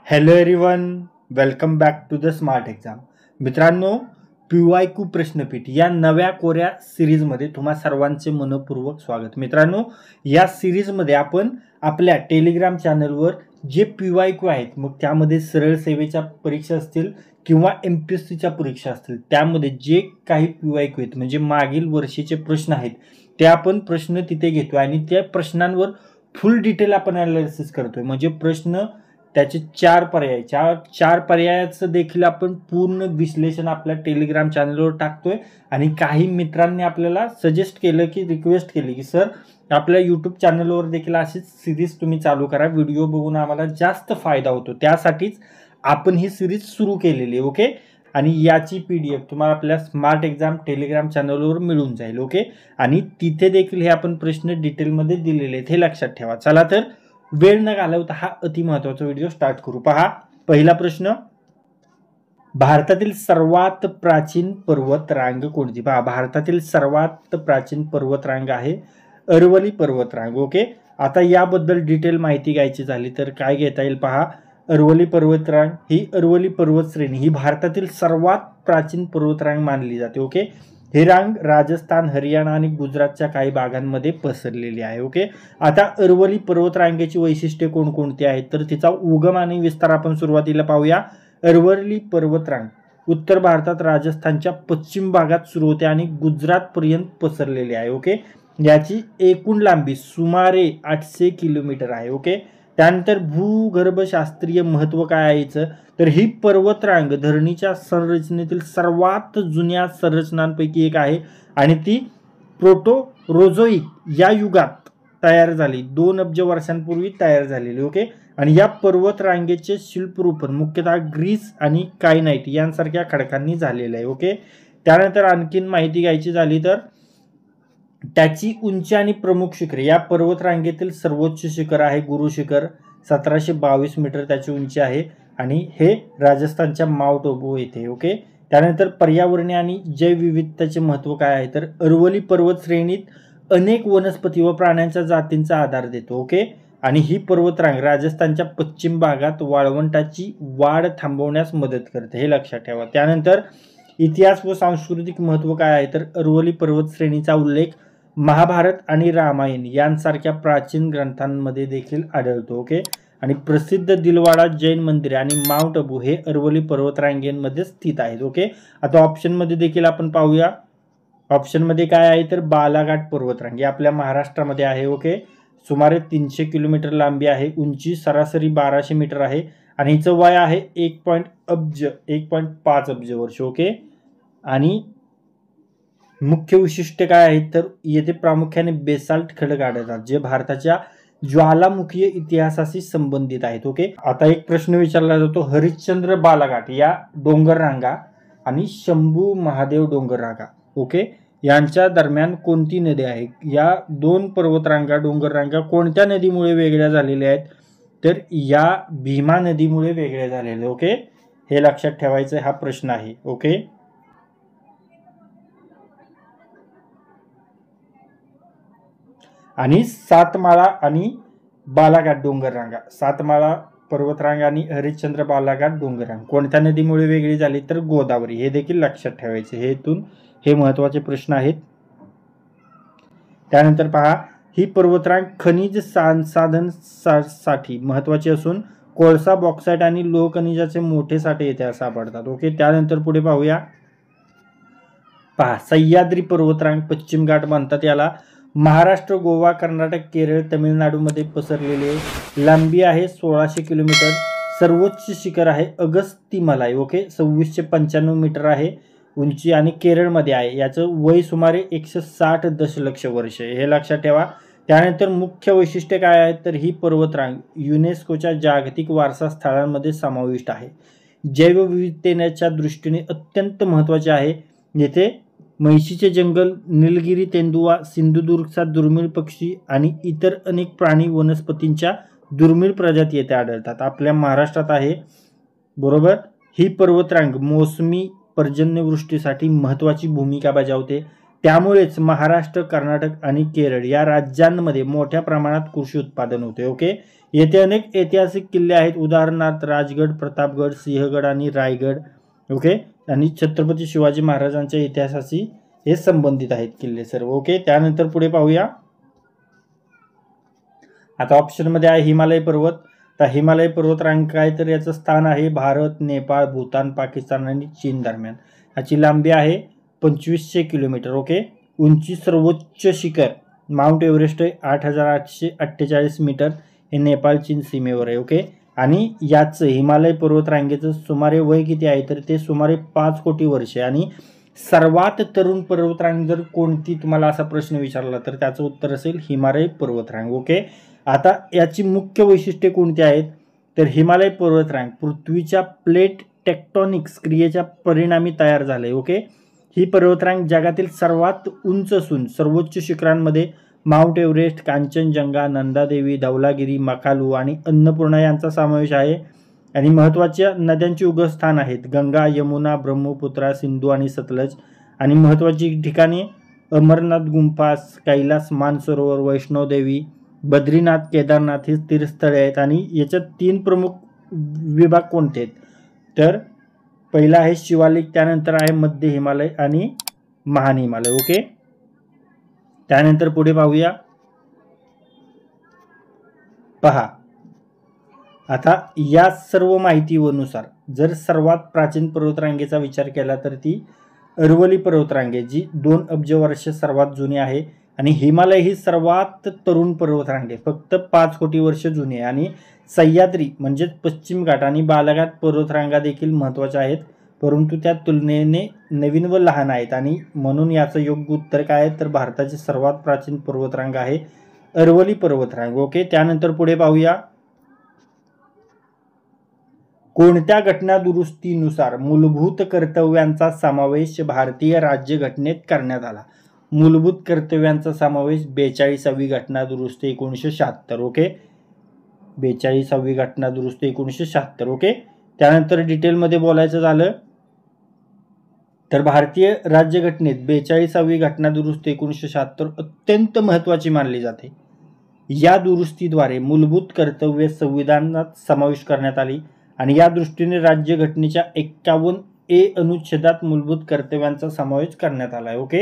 Hello everyone, welcome back to the smart exam. मित्रांनो, PYQ प्रश्नपीठ या नव्या कोऱ्या सिरीजमध्ये तुम्हा सर्वांचे मनपूर्वक स्वागत. मित्रांनो, या सिरीजमध्ये आपण आपल्या टेलिग्राम चॅनलवर जे PYQ आहेत, मग त्यामध्ये सरळ सेवेच्या परीक्षा असतील किंवा MPSCच्या परीक्षा असतील, त्यामध्ये जे काही PYQ आहेत म्हणजे मागील वर्षीचे प्रश्न आहेत, ते आपण प्रश्न तिथे घेतो आणि त्या प्रश्नांवर फुल डिटेल आपण अनालिसिस करतोय. म्हणजे प्रश्न त्याचे चार पर्यायाचं देखील आपण पूर्ण विश्लेषण आपल्या टेलिग्राम चॅनलवर टाकतोय. आणि काही मित्रांनी आपल्याला सजेस्ट केलं की रिक्वेस्ट केली की सर आपल्या यूट्यूब चॅनलवर देखील अशीच सिरीज तुम्ही चालू करा, व्हिडिओ बघून आम्हाला जास्त फायदा होतो, त्यासाठीच आपण ही सिरीज सुरू केलेली आहे. ओके, आणि याची PDF तुम्हाला आपल्या स्मार्ट एक्झाम टेलिग्राम चॅनलवर मिळून जाईल. ओके, आणि तिथे देखील हे आपण प्रश्न डिटेलमध्ये दिलेले आहेत, हे लक्षात ठेवा. चला तर वेळ न घालवता हा अति महत्त्वाचा व्हिडिओ स्टार्ट करू. पहा, पहिला प्रश्न, भारतातील सर्वात प्राचीन पर्वतरांग कोणती? पहा, भारतातील सर्वात प्राचीन पर्वतरांग आहे अरवली पर्वतरांग. ओके, आता याबद्दल डिटेल माहिती घ्यायची झाली तर काय घेता येईल? पहा, अरवली पर्वतरांग ही अरवली पर्वत श्रेणी ही भारतातील सर्वात प्राचीन पर्वतरांग मानली जाते. ओके, ही रांग राजस्थान, हरियाणा आणि गुजरातच्या काही भागांमध्ये पसरलेली आहे. ओके, आता अरवली पर्वतरांगेची वैशिष्ट्ये कोणकोणती आहेत तर तिचा उगम आणि विस्तार आपण सुरुवातीला पाहूया. अरवली पर्वतरांग उत्तर भारतात राजस्थानच्या पश्चिम भागात सुरू होते आणि गुजरातपर्यंत पसरलेली आहे. ओके, याची एकूण लांबी सुमारे 800 किलोमीटर आहे. ओके, त्यानंतर भूगर्भशास्त्रीय महत्त्व काय आहे तर ही पर्वतरांग धरणीच्या संरचनेतील सर्वात जुन्या संरचनांपैकी एक आहे आणि ती प्रोटोरोझोइक या युगात तयार झाली, 2 अब्ज वर्षांपूर्वी तयार झालेली. ओके, आणि या पर्वतरांगेचे शिल्परूपण मुख्यतः ग्रीस आणि कायनाइट यांसारख्या खडकांनी झालेले आहे. ओके, त्यानंतर आणखीन माहिती घ्यायची झाली तर त्याची उंची आणि प्रमुख शिखरे, या पर्वतरांगेतील सर्वोच्च शिखर आहे गुरु शिखर, 1722 मीटर त्याची उंची आहे आणि हे राजस्थानच्या माउंट आबू येथे. ओके, त्यानंतर पर्यावरणीय आणि जैवविविधतेचे महत्त्व काय आहे तर अरवली पर्वत श्रेणीत अनेक वनस्पती व प्राण्यांच्या जातींचा आधार देतो. ओके, आणि ही पर्वतरांग राजस्थानच्या पश्चिम भागात वाळवंटाची वाढ थांबवण्यास मदत करते, हे लक्षात ठेवा. त्यानंतर इतिहास व सांस्कृतिक महत्त्व काय आहे तर अरवली पर्वत श्रेणीचा उल्लेख महाभारत आणि रामायण यांसारख्या प्राचीन ग्रंथांमध्ये देखील आढळतो. ओके, आणि प्रसिद्ध दिलवाडा जैन मंदिर आणि माउंट आबू हे अरवली पर्वतरांगेमध्ये स्थित आहेत. ओके, आता ऑप्शनमध्ये देखील आपण पाहूया. ऑप्शनमध्ये काय आहे तर बालाघाट पर्वतरांग, आपल्या महाराष्ट्रामध्ये आहे. ओके, सुमारे 300 किलोमीटर लांबी आहे, उंची सरासरी 1200 मीटर आहे आणि हिचं वय आहे 1.5 अब्ज वर्ष. ओके, आणि मुख्य वैशिष्ट्य काय आहेत तर येथे प्रामुख्याने बेसाल्ट खडक आढळतात जे भारताच्या ज्वालामुखीय इतिहासाशी संबंधित आहेत. ओके, आता एक प्रश्न विचारला जातो, हरिश्चंद्र बालाघाट या डोंगर रांगा आणि शंभू महादेव डोंगर रांगा, ओके, यांच्या दरम्यान कोणती नदी आहे? या 2 पर्वतरांगा डोंगर रांगा कोणत्या नदीमुळे वेगळ्या झालेल्या आहेत तर या भीमा नदीमुळे वेगळ्या झालेल्या. ओके, हे लक्षात ठेवायचं हा प्रश्न आहे. ओके, आणि सातमाळा आणि बालाघाट डोंगर रांगा, सातमाळा पर्वतरांगा आणि हरिश्चंद्र बालाघाट डोंगर रांगा कोणत्या नदीमुळे वेगळी झाली तर गोदावरी, हे देखील लक्षात ठेवायचे. हे महत्त्वाचे प्रश्न आहेत. त्यानंतर पहा, ही पर्वतरांग खनिज संसाधनासाठी महत्त्वाची असून कोळसा, बॉक्साईट आणि लोह खनिजाचे मोठे साठे येथे सापडतात. ओके, त्यानंतर पुढे पाहूया. पहा, सह्याद्री पर्वतरांग पश्चिम घाट म्हणतात याला, महाराष्ट्र, गोवा, कर्नाटक, केरळ, तमिळनाडूमध्ये पसरलेले, लांबी आहे 1600 किलोमीटर, सर्वोच्च शिखर आहे अगस्तीमलाई. ओके, 2695 मीटर आहे उंची आणि केरळमध्ये आहे, याचं वय सुमारे 160 दशलक्ष वर्ष, हे लक्षात ठेवा. त्यानंतर मुख्य वैशिष्ट्य काय आहे तर ही पर्वतरांग युनेस्कोच्या जागतिक वारसा स्थळांमध्ये समाविष्ट आहे, जैवविविधतेच्या दृष्टीने अत्यंत महत्त्वाचे आहे. येथे म्हैशीचे जंगल, निलगिरी तेंदुआ, सिंधुदुर्गचा दुर्मिळ पक्षी आणि इतर अनेक प्राणी वनस्पतींच्या दुर्मिळ प्रजाती येथे आढळतात. आपल्या महाराष्ट्रात आहे, बरोबर. ही पर्वतरांग मोसमी पर्जन्यवृष्टीसाठी महत्त्वाची भूमिका बजावते. त्यामुळेच महाराष्ट्र, कर्नाटक आणि केरळ या राज्यांमध्ये मोठ्या प्रमाणात कृषी उत्पादन होते. ओके, येथे अनेक ऐतिहासिक किल्ले आहेत, उदाहरणार्थ राजगड, प्रतापगड, सिंहगड आणि रायगड. ओके, आणि छत्रपती शिवाजी महाराजांच्या इतिहासाशी हे संबंधित आहेत किल्ले सर्व. ओके, त्यानंतर पुढे पाहूया. आता ऑप्शन मध्ये आहे हिमालय पर्वत. तर हिमालय पर्वत रांग काय, तर याचं स्थान आहे भारत, नेपाळ, भूतान, पाकिस्तान आणि चीन दरम्यान. याची लांबी आहे 2500 किलोमीटर. ओके, उंची सर्वोच्च शिखर माउंट एव्हरेस्ट 8848 मीटर, हे नेपाळ चीन सीमेवर आहे. ओके, आणि याचं हिमालय पर्वत रांगेचं सुमारे वय किती आहे, तर ते सुमारे 5 कोटी वर्षे. आणि सर्वात तरुण पर्वतरांग जर कोणती तुम्हाला असा प्रश्न विचारला तर त्याचं उत्तर असेल हिमालय पर्वतरांग. ओके, आता याची मुख्य वैशिष्ट्ये कोणती आहेत, तर हिमालय पर्वतरांग पृथ्वीच्या प्लेट टेक्टॉनिक्स क्रियेच्या परिणामी तयार झाले. ओके, ही पर्वतरांग जगातील सर्वात उंच असून सर्वोच्च शिखरांमध्ये माउंट एव्हरेस्ट, कांचनजंगा, नंदादेवी, धवलागिरी, मकालू आणि अन्नपूर्णा यांचा समावेश आहे. आणि महत्त्वाच्या नद्यांची उगमस्थान आहेत गंगा, यमुना, ब्रह्मपुत्रा, सिंधू आणि सतलज. आणि महत्त्वाची ठिकाणे अमरनाथ गुंफा, कैलास मानसरोवर, वैष्णोदेवी, बद्रीनाथ, केदारनाथ ही तीर्थस्थळे आहेत. आणि याच्यात 3 प्रमुख विभाग कोणते आहेत, तर पहिला आहे शिवालिक, त्यानंतर आहे मध्य हिमालय आणि महान हिमालय. ओके, त्यानंतर पुढे पाहूया. पहा, आता या सर्व माहितीनुसार जर सर्वात प्राचीन पर्वतरांगेचा विचार केला तर ती अरवली पर्वतरांगे, जी 2 अब्ज वर्ष सर्वात जुनी आहे. आणि हिमालय ही सर्वात तरुण पर्वतरांगे, फक्त 5 कोटी वर्ष जुनी आहे. आणि सह्याद्री म्हणजे पश्चिम घाट आणि बालाघाट पर्वतरांगा देखील महत्त्वाच्या आहेत, परंतु त्या तुलनेने नवीन व लहान आहेत. आणि म्हणून याचं योग्य उत्तर काय आहे, तर भारताची सर्वात प्राचीन पर्वतरांग आहे अरवली पर्वतरांग. ओके, त्यानंतर पुढे पाहूया. कोणत्या घटना दुरुस्तीनुसार मूलभूत कर्तव्यांचा समावेश भारतीय राज्यघटनेत करण्यात आला. मूलभूत कर्तव्यांचा समावेश 42वी घटना दुरुस्ती 1976. ओके, 42वी घटना दुरुस्ती 1976. ओके, त्यानंतर डिटेलमध्ये बोलायचं झालं तर भारतीय राज्यघटनेत 42वी घटना दुरुस्ती 1976 अत्यंत महत्त्वाची मानली जाते. या दुरुस्तीद्वारे मूलभूत कर्तव्ये संविधानात समाविष्ट करण्यात आली. आणि या दृष्टीने राज्यघटनेच्या 51A अनुच्छेदात मूलभूत कर्तव्यांचा समावेश करण्यात आला आहे. ओके,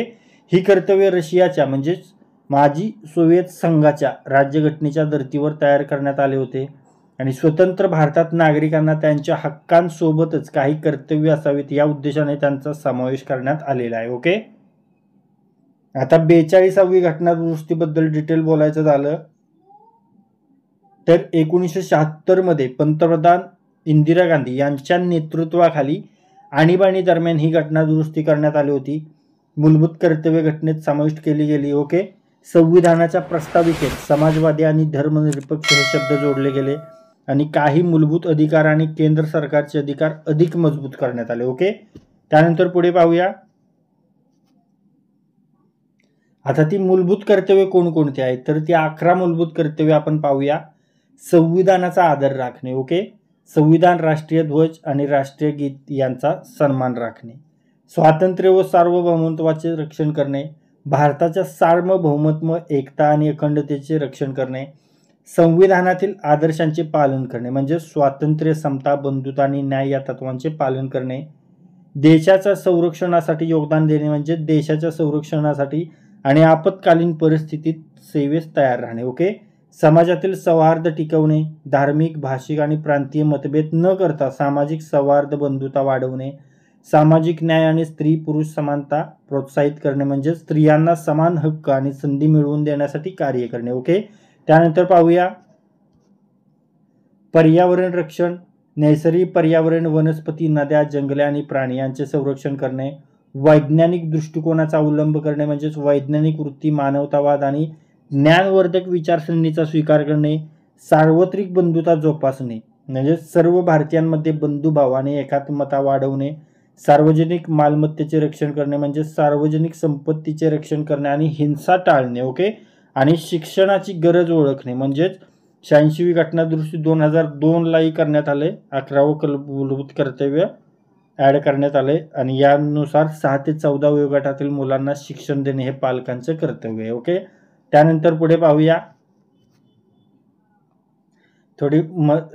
ही कर्तव्ये रशियाच्या म्हणजेच माजी सोव्हिएत संघाच्या राज्यघटनेच्या धर्तीवर तयार करण्यात आले होते. आणि स्वतंत्र भारतात नागरिकांना त्यांच्या हक्कांसोबतच काही कर्तव्य असावीत या उद्देशाने त्यांचा समावेश करण्यात आलेला आहे. ओके, आता 42वी घटना दुरुस्तीबद्दल डिटेल बोलायचं झालं तर 1976 मध्ये पंतप्रधान इंदिरा गांधी यांच्या नेतृत्वाखाली आणीबाणी दरम्यान ही घटना दुरुस्ती करण्यात आली होती. मूलभूत कर्तव्य घटनेत समाविष्ट केली गेली. ओके, संविधानाच्या प्रस्ताविकेत समाजवादी आणि धर्मनिरपेक्ष हे शब्द जोडले गेले. आणि काही मूलभूत अधिकार आणि केंद्र सरकारचे अधिकार अधिक मजबूत करण्यात आले. ओके, त्यानंतर पुढे पाहूया. आता ती मूलभूत कर्तव्य कोणकोणती आहेत, तर ती 11 मूलभूत कर्तव्य आपण पाहूया. संविधानाचा आदर राखणे. ओके, संविधान, राष्ट्रीय ध्वज आणि राष्ट्रीय गीत यांचा सन्मान राखणे, स्वातंत्र्य व सार्वभौमत्वाचे रक्षण करणे, भारताच्या सार्वभौमत्व, एकता आणि अखंडतेचे रक्षण करणे, संविधानातील आदर्शांचे पालन करणे म्हणजे स्वातंत्र्य, समता, बंधुता आणि न्याय या तत्वांचे पालन करणे, देशाच्या संरक्षणासाठी योगदान देणे म्हणजे देशाच्या संरक्षणासाठी आणि आपत्कालीन परिस्थितीत सेवेस तयार राहणे. ओके, समाजातील सौहार्द टिकवणे, धार्मिक, भाषिक आणि प्रांतीय मतभेद न करता सामाजिक सौहार्द, बंधुता वाढवणे, सामाजिक न्याय आणि स्त्री पुरुष समानता प्रोत्साहित करणे म्हणजे स्त्रियांना समान हक्क आणि संधी मिळवून देण्यासाठी कार्य करणे. ओके, त्यानंतर पाहूया. पर्यावरण रक्षण, नैसर्गिक पर्यावरण, वनस्पती, नद्या, जंगले आणि प्राणी यांचे संरक्षण करणे, वैज्ञानिक दृष्टिकोनाचा अवलंब करणे म्हणजेच वैज्ञानिक वृत्ती, मानवतावाद आणि ज्ञानवर्धक विचारसरणीचा स्वीकार करणे, सार्वत्रिक बंधुता जोपासणे म्हणजे सर्व भारतीयांमध्ये बंधुभाव आणि एकात्मता वाढवणे, सार्वजनिक मालमत्तेचे रक्षण करणे म्हणजे सार्वजनिक संपत्तीचे रक्षण करणे आणि हिंसा टाळणे. ओके, आणि शिक्षणाची गरज ओळखणे म्हणजेच 86वी घटना दुरुस्ती 2002 लाही करण्यात आले. 11वं मूलभूत कर्तव्य ॲड करण्यात आले आणि यानुसार 6 ते 14 वयोगटातील मुलांना शिक्षण देणे हे पालकांचं कर्तव्य आहे. ओके, त्यानंतर पुढे पाहूया, थोडी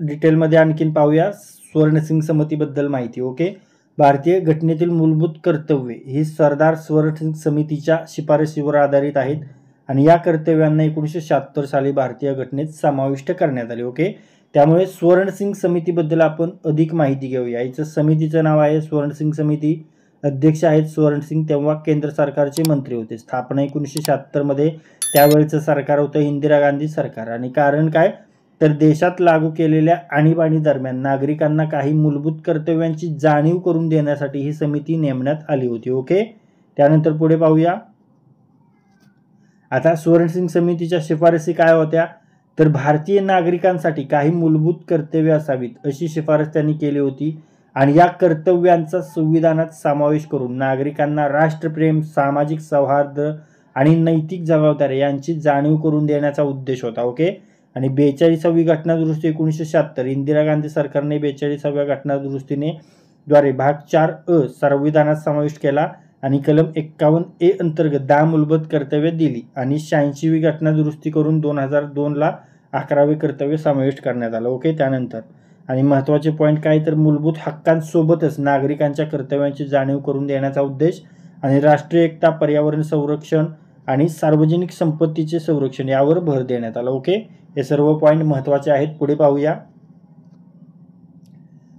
डिटेलमध्ये आणखीन पाहूया स्वर्णसिंग समितीबद्दल माहिती. ओके, भारतीय घटनेतील मूलभूत कर्तव्ये ही सरदार स्वर्णसिंग समितीच्या शिफारशीवर आधारित आहेत आणि या कर्तव्यांना 1976 साली भारतीय घटनेत समाविष्ट करण्यात आले. ओके, त्यामुळे स्वर्णसिंग समितीबद्दल आपण अधिक माहिती घेऊया. याचं समितीचं नाव आहे स्वर्णसिंग समिती. अध्यक्ष आहेत स्वर्णसिंग, तेव्हा केंद्र सरकारचे मंत्री होते. स्थापना 1976 मध्ये. त्यावेळेचं सरकार होतं इंदिरा गांधी सरकार. आणि कारण काय, तर देशात लागू केलेल्या आणीबाणी दरम्यान नागरिकांना काही मूलभूत कर्तव्यांची जाणीव करून देण्यासाठी ही समिती नेमण्यात आली होती. ओके, त्यानंतर पुढे पाहूया. आता स्वर्णसिंग समितीच्या शिफारसी काय होत्या, तर भारतीय नागरिकांसाठी काही मूलभूत कर्तव्य असावीत अशी शिफारस त्यांनी केली होती आणि या कर्तव्यांचा संविधानात समावेश करून नागरिकांना राष्ट्रप्रेम, सामाजिक सौहार्द आणि नैतिक जबाबदारी यांची जाणीव करून देण्याचा उद्देश होता. ओके, आणि 42वी घटना दुरुस्ती 1976 इंदिरा गांधी सरकारने 42व्या घटना दुरुस्तीने द्वारे भाग 4 संविधानात समाविष्ट केला आणि कलम 51A अंतर्गत 10 मूलभूत कर्तव्य दिली आणि 86वी घटना दुरुस्ती करून 2002 ला 11वे कर्तव्य समाविष्ट करण्यात आलं. ओके, त्यानंतर आणि महत्त्वाचे पॉईंट काय, तर मूलभूत हक्कांसोबतच नागरिकांच्या कर्तव्यांची जाणीव करून देण्याचा उद्देश आणि राष्ट्रीय एकता, पर्यावरण संरक्षण आणि सार्वजनिक संपत्तीचे संरक्षण यावर भर देण्यात आला. ओके, हे सर्व पॉईंट महत्त्वाचे आहेत. पुढे पाहूया.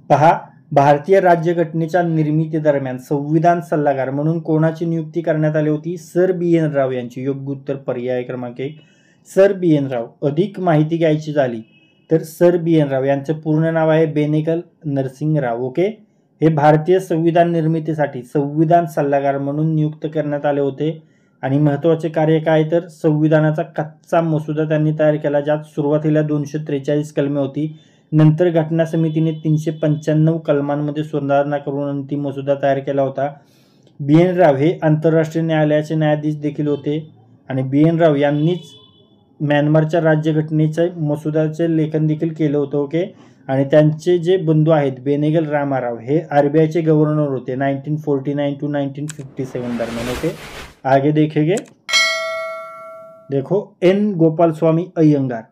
पहा, भारतीय राज्यघटनेच्या निर्मिती दरम्यान संविधान सल्लागार म्हणून कोणाची नियुक्ती करण्यात आली होती, सर BN राव यांची. योग्य उत्तर पर्याय क्रमांक 1 सर BN राव. अधिक माहिती घ्यायची झाली तर सर BN राव यांचं पूर्ण नाव आहे बेनेगल नरसिंग राव. ओके, हे भारतीय संविधान निर्मितीसाठी संविधान सल्लागार म्हणून नियुक्त करण्यात आले होते आणि महत्त्वाचे कार्य काय, तर संविधानाचा कच्चा मसुदा त्यांनी तयार केला, ज्यात सुरुवातीला 243 कलमे होती. नंतर घटना समितीने 395 कलमांमध्ये सुधारणा करून अंतिम मसुदा तयार केला होता. BN राव हे आंतरराष्ट्रीय न्यायालयाचे न्यायाधीश देखील होते आणि BN राव यांनीच म्यानमारच्या राज्यघटनेच्या मसुदाचे लेखन देखील केलं होतं. ओके, आणि त्यांचे जे बंधू आहेत बेनेगल रामाराव हे RBIचे गव्हर्नर होते 1949 to 1957 दरम्यान. ओके, आगे देखेंगे. देखो N गोपालस्वामी अय्यंगार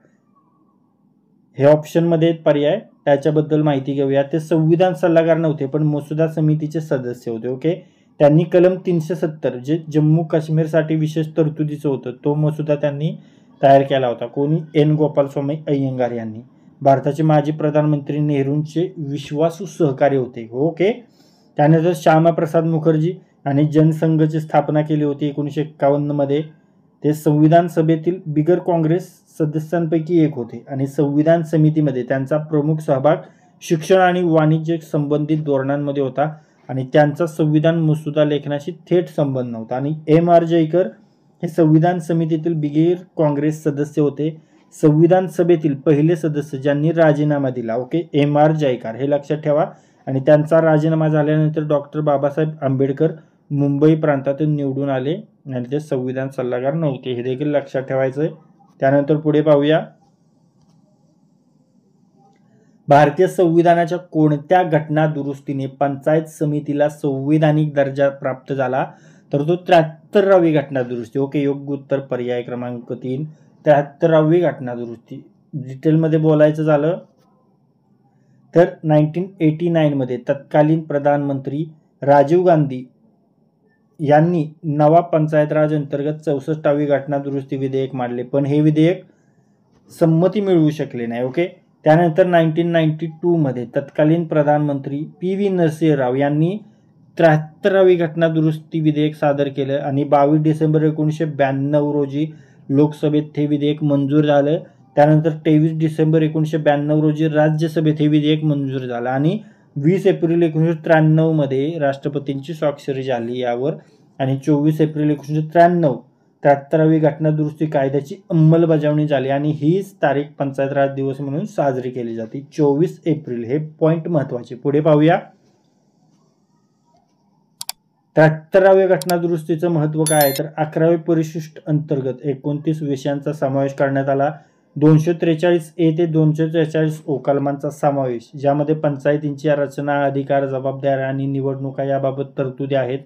हे ऑप्शनमध्ये पर्याय, त्याच्याबद्दल माहिती घेऊया. ते संविधान सल्लागार नव्हते पण मसुदा समितीचे सदस्य होते. ओके, त्यांनी कलम 370 जे जम्मू काश्मीरसाठी विशेष तरतुदीचं होतं तो मसुदा त्यांनी तयार केला होता. कोणी, N गोपालस्वामी अय्यंगार यांनी. भारताचे माजी प्रधानमंत्री नेहरूंचे विश्वासू सहकारी होते. ओके, त्यानंतर श्यामाप्रसाद मुखर्जी आणि जनसंघची स्थापना केली होती 1951 मध्ये. ते संविधान सभेतील बिगर काँग्रेस सदस्यांपैकी एक होते आणि संविधान समितीमध्ये त्यांचा प्रमुख सहभाग शिक्षण आणि वाणिज्य संबंधित धोरणांमध्ये होता आणि त्यांचा संविधान मसुदा लेखनाशी थेट संबंध नव्हता. आणि M.R. जयकर हे संविधान समितीतील बिगर काँग्रेस सदस्य होते. संविधान सभेतील पहिले सदस्य ज्यांनी राजीनामा दिला. Okay, M.R. जयकर हे लक्षात ठेवा. आणि त्यांचा राजीनामा झाल्यानंतर डॉक्टर बाबासाहेब आंबेडकर मुंबई प्रांतातून निवडून आले आणि ते संविधान सल्लागार नव्हते, हे देखील लक्षात ठेवायचं आहे. त्यानंतर पुढे पाहूया. भारतीय संविधानाच्या कोणत्या घटना दुरुस्तीने पंचायत समितीला संवैधानिक दर्जा प्राप्त झाला, तर तो 73वी घटना दुरुस्ती. ओके, योग्य उत्तर पर्याय क्रमांक 3 73वी घटना दुरुस्ती. डिटेलमध्ये बोलायचं झालं तर 1989 मध्ये तत्कालीन प्रधानमंत्री राजीव गांधी यांनी नवा पंचायत राज अंतर्गत 64वी घटना दुरुस्ती विधेयक मांडले, पण हे विधेयक संमती मिळवू शकले नाही. ओके, त्यानंतर 1992 मध्ये तत्कालीन प्रधानमंत्री PV नरसिंह राव यांनी 73वी घटना दुरुस्ती विधेयक सादर केलं आणि 22 डिसेंबर 1992 रोजी लोकसभेत हे विधेयक मंजूर झालं. त्यानंतर 23 डिसेंबर 1992 रोजी राज्यसभेत हे विधेयक मंजूर झालं आणि 20 एप्रिल 1993 मध्ये राष्ट्रपतींची स्वाक्षरी झाली यावर आणि 24 एप्रिल 1993 73वी घटना दुरुस्ती कायद्याची अंमलबजावणी झाली आणि हीच तारीख पंचायत राज दिवस म्हणून साजरी केली जाते 24 एप्रिल. हे पॉइंट महत्वाचे. पुढे पाहूया. 73व्या घटना दुरुस्तीचं महत्व काय आहे, तर 11वे परिशिष्ट अंतर्गत 29 विषयांचा समावेश करण्यात आला. 243A ते 243 ओ कलमांचा समावेश, ज्यामध्ये पंचायतींची रचना, अधिकार, जबाबदाऱ्या आणि निवडणुका याबाबत तरतुदी आहेत.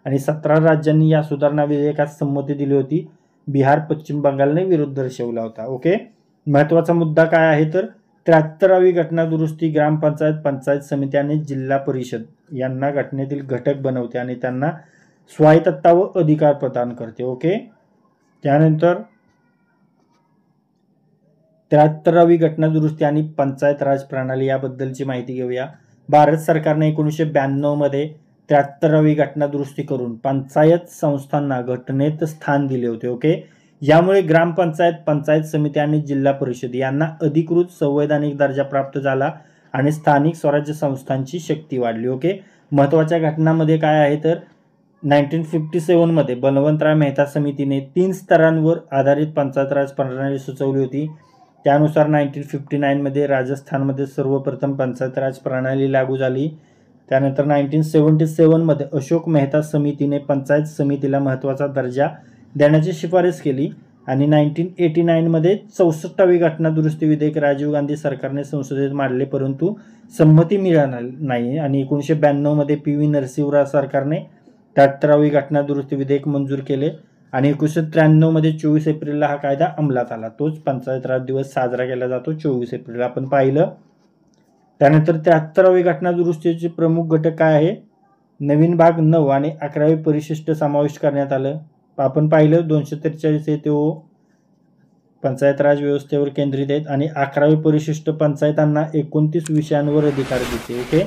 आणि 17 राज्यांनी या सुधारणा विधेयकास संमती दिली होती. बिहार, पश्चिम बंगालने विरोध दर्शवला होता. ओके, महत्वाचा मुद्दा काय आहे तर 73वी घटना दुरुस्ती ग्रामपंचायत, पंचायत समिती आणि जिल्हा परिषद यांना घटनेतील घटक बनवते आणि त्यांना स्वायत्तता व अधिकार प्रदान करते. ओके, त्यानंतर 73वी घटना दुरुस्ती आणि पंचायत राज प्रणाली याबद्दलची माहिती घेऊया. भारत सरकारने 1992 मध्ये 73वी घटना दुरुस्ती करून पंचायत संस्थांना घटनेत स्थान दिले होते. ओके, यामुळे ग्रामपंचायत, पंचायत समिती आणि जिल्हा परिषद यांना अधिकृत संवैधानिक दर्जा प्राप्त झाला आणि स्थानिक स्वराज्य संस्थांची शक्ती वाढली. ओके, महत्त्वाच्या घटनांमध्ये काय आहे तर 1957 मध्ये बलवंतराय मेहता समितीने 3 स्तरांवर आधारित पंचायत राज प्रणाली सुचवली होती. त्यानुसार 1959 मध्ये राजस्थानमध्ये सर्वप्रथम पंचायत राज प्रणाली लागू झाली. त्यानंतर 1977 मध्ये अशोक मेहता समितीने पंचायत समितीला महत्त्वाचा दर्जा देण्याची शिफारस केली आणि 1989 मध्ये 64वी घटना दुरुस्ती विधेयक राजीव गांधी सरकारने संसदेत मांडले, परंतु संमती मिळाली नाही. आणि 1992 मध्ये PV नरसिंहराव सरकारने 73वी घटना दुरुस्ती विधेयक मंजूर केले आणि 1993 मध्ये 24 एप्रिलला हा कायदा अंमलात आला. तोच पंचायत राज दिवस साजरा केला जातो 24 एप्रिल आपण पाहिलं. त्यानंतर 73वी घटना दुरुस्तीचे प्रमुख घटक काय आहे, नवीन भाग 9 आणि 11वे परिशिष्ट समाविष्ट करण्यात आलं. आपण पाहिलं 243 ते पंचायत राज व्यवस्थेवर केंद्रित आहेत आणि 11वे परिशिष्ट पंचायतांना 29 विषयांवर अधिकार देते. ओके,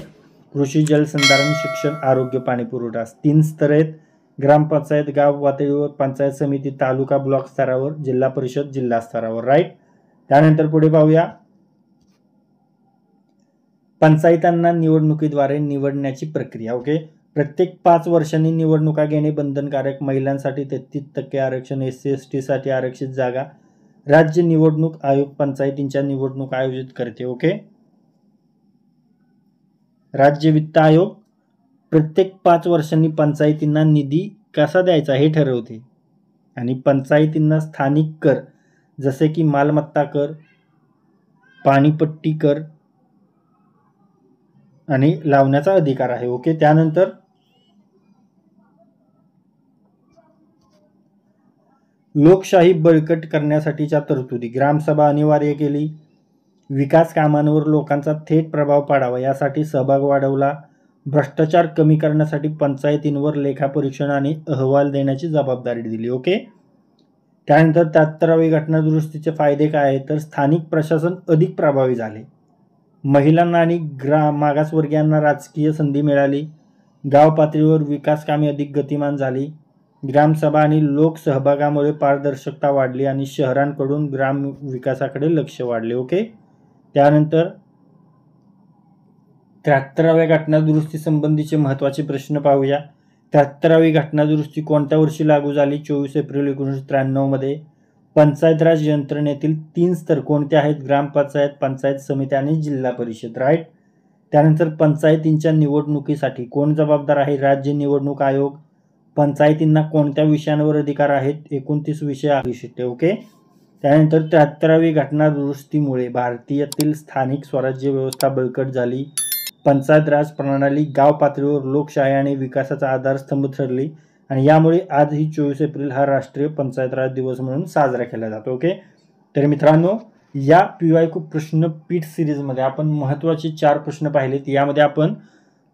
कृषी, जलसंधारण, शिक्षण, आरोग्य, पाणी पुरवठा 3 स्तर आहेत. ग्रामपंचायत गाव पातळीवर, पंचायत समिती तालुका ब्लॉक स्तरावर, जिल्हा परिषद जिल्हा स्तरावर. राईट, त्यानंतर पुढे पाहूया पंचायतांना निवडणुकीद्वारे निवडण्याची प्रक्रिया. ओके, प्रत्येक 5 वर्षांनी निवडणुका घेणे बंधनकारक. महिलांसाठी 33% आरक्षण, SC/ST साठी आरक्षित जागा. राज्य निवडणूक आयोग पंचायतींच्या निवडणूक आयोजित करते. ओके, राज्य वित्त आयोग प्रत्येक 5 वर्षांनी पंचायतींना निधी कसा द्यायचा हे ठरवते आणि पंचायतींना स्थानिक कर जसे की मालमत्ता कर, पाणीपट्टी कर आणि लावण्याचा अधिकार आहे. ओके, त्यानंतर लोकशाही बळकट करण्यासाठीच्या तरतुदी. ग्रामसभा अनिवार्य केली. विकास कामांवर लोकांचा थेट प्रभाव पाडावा यासाठी सहभाग वाढवला. भ्रष्टाचार कमी करण्यासाठी पंचायतींवर लेखापरीक्षण आणि अहवाल देण्याची जबाबदारी दिली. ओके, त्यानंतर 73वी घटना दुरुस्तीचे फायदे काय आहेत तर स्थानिक प्रशासन अधिक प्रभावी झाले. महिलांना आणि मागासवर्गीयांना राजकीय संधी मिळाली. गाव पातळीवर विकास कामे अधिक गतिमान झाली. ग्रामसभा आणि लोक सहभागामुळे पारदर्शकता वाढली आणि शहरांकडून ग्राम विकासाकडे लक्ष वाढले. ओके, त्यानंतर 73व्या घटना दुरुस्ती संबंधीचे महत्त्वाचे प्रश्न पाहूया. 73वी घटना दुरुस्ती कोणत्या वर्षी लागू झाली? 24 एप्रिल 1993 मध्ये. पंचायत राज यंत्रणेतील 3 स्तर कोणते आहेत? ग्रामपंचायत, पंचायत समिती आणि जिल्हा परिषद. राईट, त्यानंतर पंचायतींच्या निवडणुकीसाठी कोण जबाबदार आहे? राज्य निवडणूक आयोग. पंचायतींना कोणत्या विषयांवर अधिकार आहेत? 29 विषय विशिष्ट. ओके, त्यानंतर 73वी घटना दुरुस्तीमुळे भारतातील स्थानिक स्वराज्य व्यवस्था बळकट झाली. पंचायत राज प्रणाली गाव पातळीवर लोकशाही आणि विकासाचा आधारस्तंभ ठरली आणि यामुळे आज ही 24 एप्रिल हा राष्ट्रीय पंचायत राज दिवस म्हणून साजरा केला जातो. ओके, तर मित्रांनो, या PYQ प्रश्नपीठ सिरीजमध्ये आपण महत्त्वाचे 4 प्रश्न पाहिलेत. यामध्ये आपण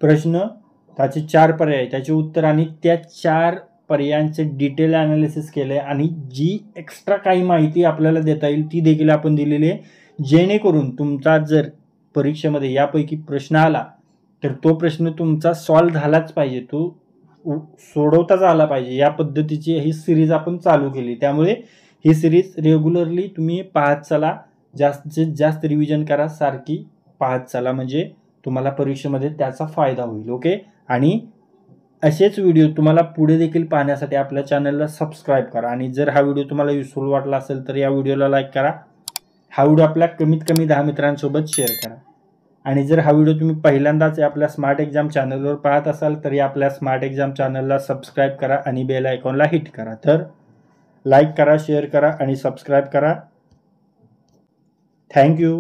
प्रश्न, त्याचे 4 पर्याय, त्याचे उत्तर आणि त्या 4 पर्यायांचे डिटेल ॲनालिसिस केले आणि जी एक्स्ट्रा काही माहिती आपल्याला देता येईल ती देखील आपण दिलेली आहे, जेणेकरून तुमचा जर परीक्षेमध्ये यापैकी प्रश्न आला तर तो प्रश्न तुमचा सॉल्व्ह झालाच पाहिजे, तो सोडवताच आला पाहिजे. या पद्धतीची ही सिरीज आपण चालू केली. त्यामुळे ही सिरीज रेग्युलरली तुम्ही पाहत चला, जास्तीत जास्त रिव्हिजन करा, सारखी पाहत चला, म्हणजे तुम्हाला परीक्षेमध्ये त्याचा फायदा होईल. ओके, आणि असेच व्हिडिओ तुम्हाला पुढे देखील पाहण्यासाठी आपल्या चॅनलला सबस्क्राईब करा आणि जर हा व्हिडिओ तुम्हाला युजफुल वाटला असेल तर या व्हिडिओला लाईक करा. हा व्हिडिओ आपल्या कमीत कमी 10 मित्रांसोबत शेअर करा आणि जर हा व्हिडिओ तुम्ही पहिल्यांदाच आपल्या स्मार्ट एक्झाम चॅनलवर पाहत असाल तर या आपल्या स्मार्ट एक्झाम चॅनलला सबस्क्राईब करा आणि बेल आयकॉनला हिट करा. तर लाईक करा, शेअर करा आणि सबस्क्राईब करा. थँक्यू.